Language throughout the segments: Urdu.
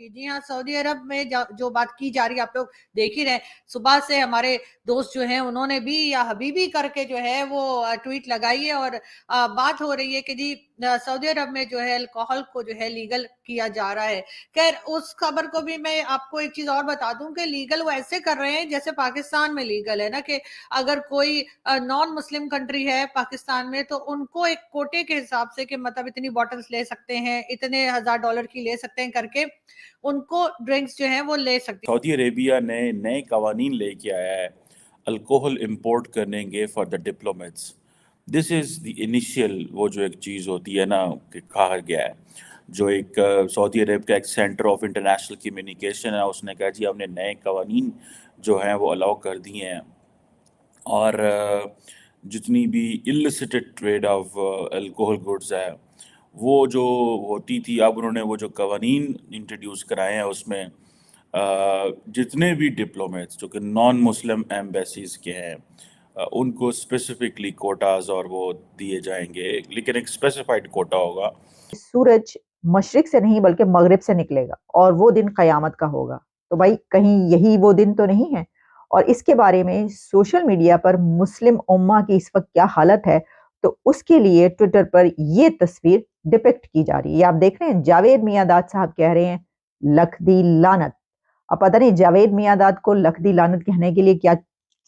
جی ہاں، سعودی عرب میں جو بات کی جا رہی ہے آپ لوگ دیکھ ہی رہے ہیں، صبح سے ہمارے دوست جو ہیں انہوں نے بھی یا حبیبی کر کے جو ہے وہ ٹویٹ لگائی ہے، اور بات ہو رہی ہے کہ جی سعودی عرب میں جو ہے الکوہل کو جو ہے لیگل کیا جا رہا ہے۔ خیر اس خبر کو بھی میں آپ کو ایک چیز اور بتا دوں کہ لیگل وہ ایسے کر رہے ہیں جیسے پاکستان میں لیگل ہے نا، کہ اگر کوئی نان مسلم کنٹری ہے پاکستان میں تو ان کو ایک کوٹے کے حساب سے کہ مطلب اتنی بوٹلز لے سکتے ہیں، اتنے $1000 کی لے سکتے ہیں کر کے ان کو ڈرنکس جو ہیں وہ لے سکتی۔ سعودی عربیہ نے نئے قوانین لے کے آیا ہے الکوہل امپورٹ کرنے کے for the diplomats. This is the initial وہ جو ایک چیز ہوتی ہے نا کہ کہا گیا ہے، جو ایک سعودی عرب کا ایک سینٹر آف انٹرنیشنل کمیونیکیشن ہے، اس نے کہا جی ہم نے نئے قوانین جو ہیں وہ الاؤ کر دیے ہیں، اور جتنی بھی illicit trade of alcohol goods ہے وہ جو ہوتی تھی، اب انہوں نے وہ جو قوانین انٹروڈیوس کرائے ہیں اس میں جتنے بھی ڈپلومیٹس جو کہ نان مسلم ایمبیسیز کے ہیں ان کو اسپیسیفکلی کوٹاز اور وہ دیے جائیں گے، لیکن ایک اسپیسیفائڈ کوٹا ہوگا۔ سورج مشرق سے نہیں بلکہ مغرب سے نکلے گا اور وہ دن قیامت کا ہوگا، تو بھائی کہیں یہی وہ دن تو نہیں ہے؟ اور اس کے بارے میں سوشل میڈیا پر مسلم امہ کی اس وقت کیا حالت ہے، تو اس کے لیے ٹویٹر پر یہ تصویر ڈپکٹ کی جا رہی ہے۔ آپ دیکھ رہے ہیں جاوید میاں-داد صاحب کہہ رہے ہیں لکھ دی لعنت۔ اب پتہ نہیں جاوید میاں-داد کو لکھ دی لعنت کہنے کے لیے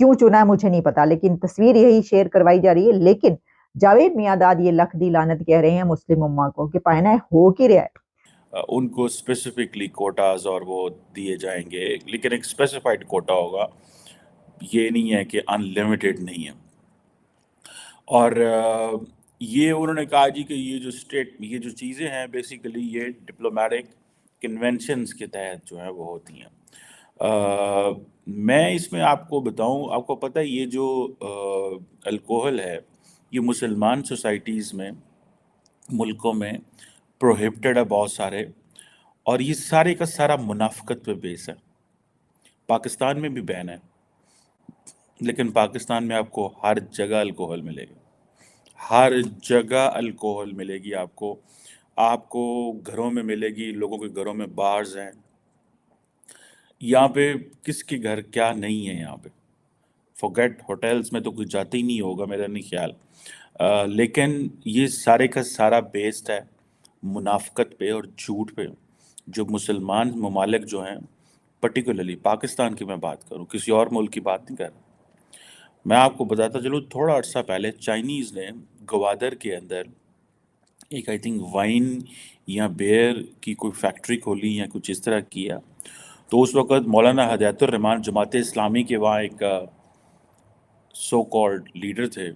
کیوں چنا ہے مجھے نہیں پتا، لیکن تصویر یہی شیئر کروائی جا رہی ہے۔ لیکن جاوید میاں-داد یہ لکھ دی لعنت کہہ رہے ہیں مسلم امہ کو کہ پائنا ہے ہو کی رہا ہے۔ ان کو اسپیسیفکلی کوٹاز اور وہ دیے جائیں گے، لیکن ایک اسپیسیفائڈ کوٹا ہوگا، یہ نہیں ہے کہ ان لمیٹیڈ نہیں ہے۔ اور یہ انہوں نے کہا جی کہ یہ جو چیزیں ہیں بیسیکلی یہ ڈپلومیٹک کنونشنز کے تحت جو ہیں وہ ہوتی ہیں۔ میں اس میں آپ کو بتاؤں، آپ کو پتہ ہے یہ جو الکوہل ہے یہ مسلمان سوسائٹیز میں ملکوں میں پروہیبٹڈ ہے بہت سارے، اور یہ سارے کا سارا منافقت پہ بیس ہے۔ پاکستان میں بھی بین ہے، لیکن پاکستان میں آپ کو ہر جگہ الکوہل ملے گا، ہر جگہ الکوہل ملے گی آپ کو گھروں میں ملے گی، لوگوں کے گھروں میں بارز ہیں، یہاں پہ کس کے گھر کیا نہیں ہے، یہاں پہ فوگیٹ ہوٹلز میں تو کوئی جاتا ہی نہیں ہوگا میرا نہیں خیال، لیکن یہ سارے کا سارا بیسڈ ہے منافقت پہ اور جھوٹ پہ۔ جو مسلمان ممالک جو ہیں پرٹیکولرلی پاکستان کی میں بات کروں، کسی اور ملک کی بات نہیں کر رہا، میں آپ کو بتاتا چلوں تھوڑا عرصہ پہلے چائنیز نے گوادر کے اندر ایک آئی تھنک وائن یا بیئر کی کوئی فیکٹری کھولی یا کچھ اس طرح کیا، تو اس وقت مولانا ہدایت الرحمان جماعت اسلامی کے وہاں ایک سو کالڈ لیڈر تھے،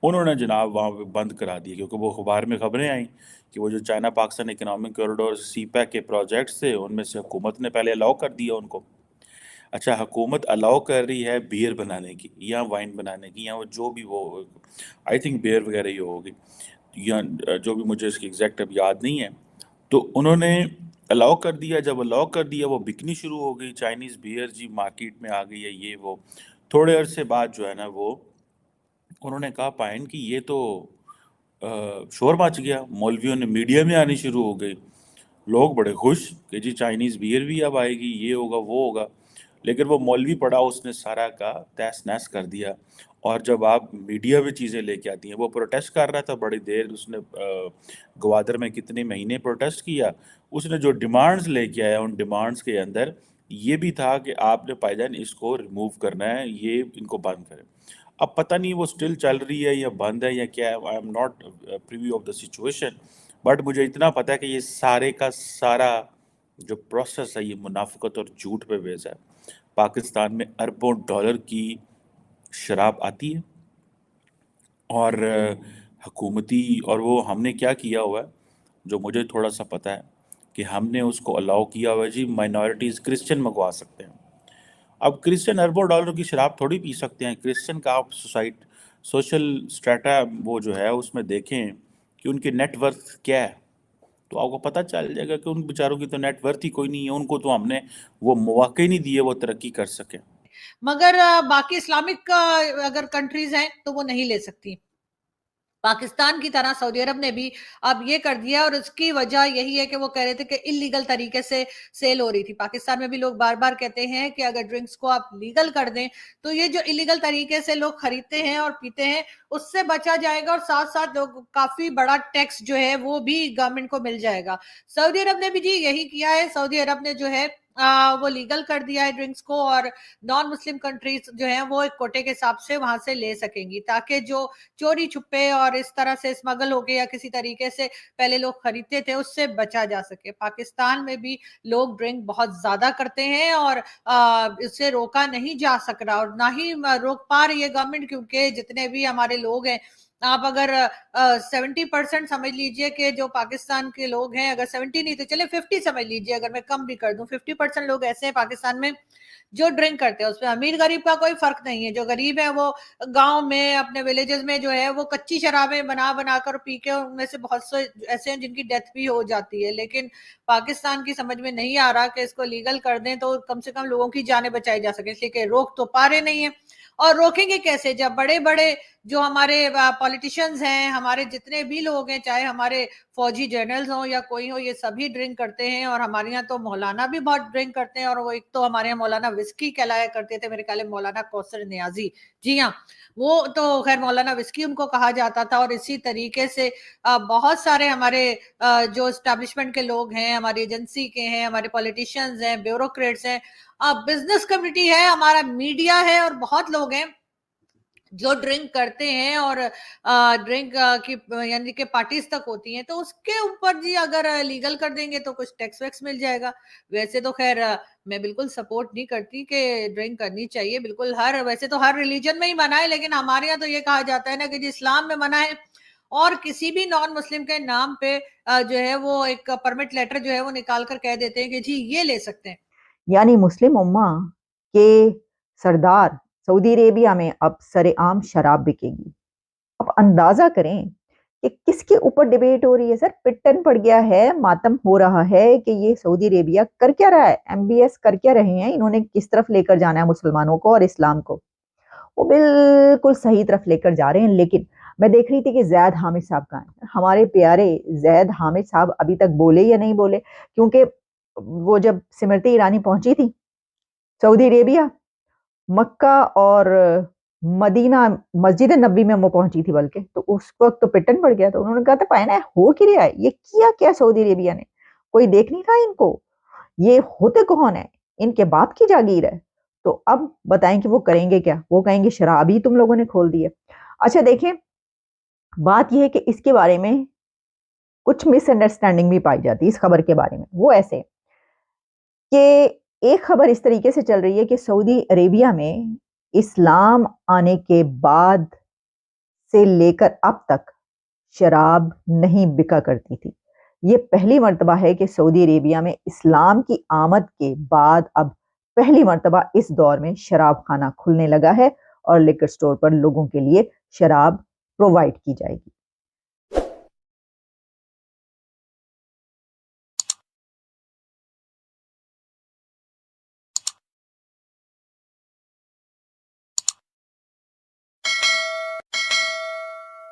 انہوں نے جناب وہاں پہ بند کرا دیا، کیونکہ وہ اخبار میں خبریں آئیں کہ وہ جو چائنا پاکستان اکنامک کوریڈور سی پیک کے پروجیکٹس تھے ان میں سے حکومت نے پہلے الاؤ کر دیا ان کو۔ اچھا حکومت الاؤ کر رہی ہے بیئر بنانے کی یا وائن بنانے کی یا وہ جو بھی وہ آئی تھنک بیئر وغیرہ ہی ہوگی یا جو بھی، مجھے اس کی ایگزیکٹ اب یاد نہیں ہے، تو انہوں نے الاؤ کر دیا۔ جب الاؤ کر دیا وہ بکنی شروع ہو گئی، چائنیز بیئر جی مارکیٹ میں آ گئی ہے یہ وہ، تھوڑے عرصے بعد جو ہے نا وہ انہوں نے کہا پائن کہ یہ تو شور مچ گیا، مولویوں نے میڈیا میں آنی شروع ہو گئی، لوگ بڑے خوش کہ جی چائنیز بیئر بھی اب آئے گی، یہ ہوگا وہ ہوگا، لیکن وہ مولوی پڑا اس نے سارا کا تہس نہس کر دیا۔ اور جب آپ میڈیا میں چیزیں لے کے آتی ہیں، وہ پروٹیسٹ کر رہا تھا بڑی دیر، اس نے گوادر میں کتنے مہینے پروٹیسٹ کیا، اس نے جو ڈیمانڈز لے کے آیا ان ڈیمانڈز کے اندر یہ بھی تھا کہ آپ نے پائی جان اس کو ریموو کرنا ہے، یہ ان کو بند کریں۔ اب پتہ نہیں وہ سٹل چل رہی ہے یا بند ہے یا کیا ہے، I am not privy of the situation, but مجھے اتنا پتہ ہے کہ یہ سارے کا سارا جو پروسیس ہے یہ منافقت اور جھوٹ پہ بیس ہے۔ پاکستان میں اربوں ڈالر کی شراب آتی ہے اور حکومتی، اور وہ ہم نے کیا کیا ہوا ہے جو مجھے تھوڑا سا پتہ ہے کہ ہم نے اس کو الاؤ کیا ہوا ہے جی مائنورٹیز کرسچن منگوا سکتے ہیں۔ اب کرسچن اربوں ڈالر کی شراب تھوڑی پی سکتے ہیں، کرسچن کا آپ سوشل سٹریٹا وہ جو ہے اس میں دیکھیں کہ ان کے نیٹ ورتھ کیا ہے، تو آپ کو پتہ چل جائے گا کہ ان بیچاروں کی تو نیٹ ورتھ ہی کوئی نہیں ہے، ان کو تو ہم نے وہ مواقع نہیں دیے وہ ترقی کر سکیں۔ مگر باقی اسلامک اگر کنٹریز ہیں تو وہ نہیں لے سکتی۔ پاکستان کی طرح سعودی عرب نے بھی اب یہ کر دیا، اور اس کی وجہ یہی ہے کہ وہ کہہ رہے تھے کہ انلیگل طریقے سے سیل ہو رہی تھی۔ پاکستان میں بھی لوگ بار بار کہتے ہیں کہ اگر ڈرنکس کو آپ لیگل کر دیں تو یہ جو انلیگل طریقے سے لوگ خریدتے ہیں اور پیتے ہیں اس سے بچا جائے گا، اور ساتھ ساتھ لوگ کافی بڑا ٹیکس جو ہے وہ بھی گورنمنٹ کو مل جائے گا۔ سعودی عرب نے بھی جی یہی کیا ہے، سعودی عرب نے جو ہے وہ لیگل کر دیا ہے ڈرنکس کو، اور نان مسلم کنٹریز جو ہیں وہ ایک کوٹے کے حساب سے وہاں سے لے سکیں گی، تاکہ جو چوری چھپے اور اس طرح سے اسمگل ہو کے یا کسی طریقے سے پہلے لوگ خریدتے تھے اس سے بچا جا سکے۔ پاکستان میں بھی لوگ ڈرنک بہت زیادہ کرتے ہیں اور اس سے روکا نہیں جا سک رہا، اور نہ ہی روک پا رہی ہے گورنمنٹ، کیونکہ جتنے بھی ہمارے لوگ ہیں، آپ اگر 70% سمجھ لیجئے کہ جو پاکستان کے لوگ ہیں، اگر 70 نہیں تو چلے 50 سمجھ لیجئے، اگر میں کم بھی کر دوں، 50% لوگ ایسے ہیں پاکستان میں جو ڈرنک کرتے ہیں۔ اس میں امیر غریب کا کوئی فرق نہیں ہے، جو غریب ہے وہ گاؤں میں اپنے ولیجز میں جو ہے وہ کچی شرابیں بنا کر پی کے، ان میں سے بہت سے ایسے ہیں جن کی ڈیتھ بھی ہو جاتی ہے، لیکن پاکستان کی سمجھ میں نہیں آ رہا کہ اس کو لیگل کر دیں تو کم سے کم لوگوں کی جانیں بچائی جا سکیں، اس لیے کہ روک تو پا رہے نہیں ہیں، اور روکیں گے کیسے جب بڑے بڑے جو ہمارے پولیٹیشینز ہیں، ہمارے جتنے بھی لوگ ہیں، چاہے ہمارے فوجی جنرلز ہوں یا کوئی ہو، یہ سبھی ڈرنک کرتے ہیں، اور ہمارے یہاں تو مولانا بھی بہت ڈرنک کرتے ہیں، اور وہ ایک تو ہمارے یہاں مولانا وسکی کہلایا کرتے تھے، میرے خیال ہے مولانا کوثر نیازی، جی ہاں، وہ تو خیر مولانا وسکی ان کو کہا جاتا تھا، اور اسی طریقے سے بہت سارے ہمارے جو اسٹیبلشمنٹ کے لوگ ہیں، ہماری ایجنسی کے ہیں، ہمارے پولیٹیشینز ہیں، بیوروکریٹس ہیں، بزنس کمیونٹی ہے، ہمارا میڈیا ہے، اور بہت لوگ ہیں جو ڈرنک کرتے ہیں، اور ڈرنک کی یعنی کہ پارٹیز تک ہوتی ہیں، تو اس کے اوپر جی اگر لیگل کر دیں گے تو کچھ ٹیکس ویکس مل جائے گا۔ ویسے تو خیر میں بالکل سپورٹ نہیں کرتی کہ ڈرنک کرنی چاہیے، بالکل ویسے تو ہر ریلیجن میں ہی منع ہے، لیکن ہمارے یہاں تو یہ کہا جاتا ہے نا کہ جی اسلام میں منع ہے، اور کسی بھی نان مسلم کے نام پہ جو ہے وہ ایک پرمٹ لیٹر جو ہے وہ نکال کر کہہ دیتے ہیں کہ جی یہ لے سکتے ہیں۔ یعنی مسلم امہ کے سردار سعودی عربیہ میں اب سر عام شراب بکے گی۔ اب اندازہ کریں کہ کس کے اوپر ڈیبیٹ ہو رہی ہے، سر پٹن پڑ گیا ہے، ماتم ہو رہا ہے کہ یہ سعودی عربیہ کر کیا رہا ہے، MBS کر کیا رہے ہیں، انہوں نے کس طرف لے کر جانا ہے مسلمانوں کو اور اسلام کو، وہ بالکل صحیح طرف لے کر جا رہے ہیں۔ لیکن میں دیکھ رہی تھی کہ زید حامد صاحب کہاں ہیں، ہمارے پیارے زید حامد صاحب ابھی تک بولے یا نہیں بولے، کیونکہ وہ جب سمرتی ایرانی پہنچی تھی سعودی عربیہ، مکہ اور مدینہ مسجد نبی میں وہ پہنچی تھی، بلکہ تو اس وقت تو پٹن پڑ گیا، تو انہوں نے کہا تھا پائنا ہو کی رہا ہے، یہ کیا سعودی عربیہ نے، کوئی دیکھ نہیں رہا ان کو، یہ ہوتے کون ہے، ان کے باپ کی جاگیر ہے۔ تو اب بتائیں کہ وہ کریں گے کیا، وہ کہیں گے شراب ہی تم لوگوں نے کھول دی ہے۔ اچھا دیکھیں، بات یہ ہے کہ اس کے بارے میں کچھ مس انڈرسٹینڈنگ بھی پائی جاتی ہے اس خبر کے بارے میں، وہ ایسے کہ ایک خبر اس طریقے سے چل رہی ہے کہ سعودی عربیہ میں اسلام آنے کے بعد سے لے کر اب تک شراب نہیں بکا کرتی تھی۔ یہ پہلی مرتبہ ہے کہ سعودی عربیہ میں اسلام کی آمد کے بعد اب پہلی مرتبہ اس دور میں شراب خانہ کھلنے لگا ہے، اور لیکر سٹور پر لوگوں کے لیے شراب پرووائڈ کی جائے گی۔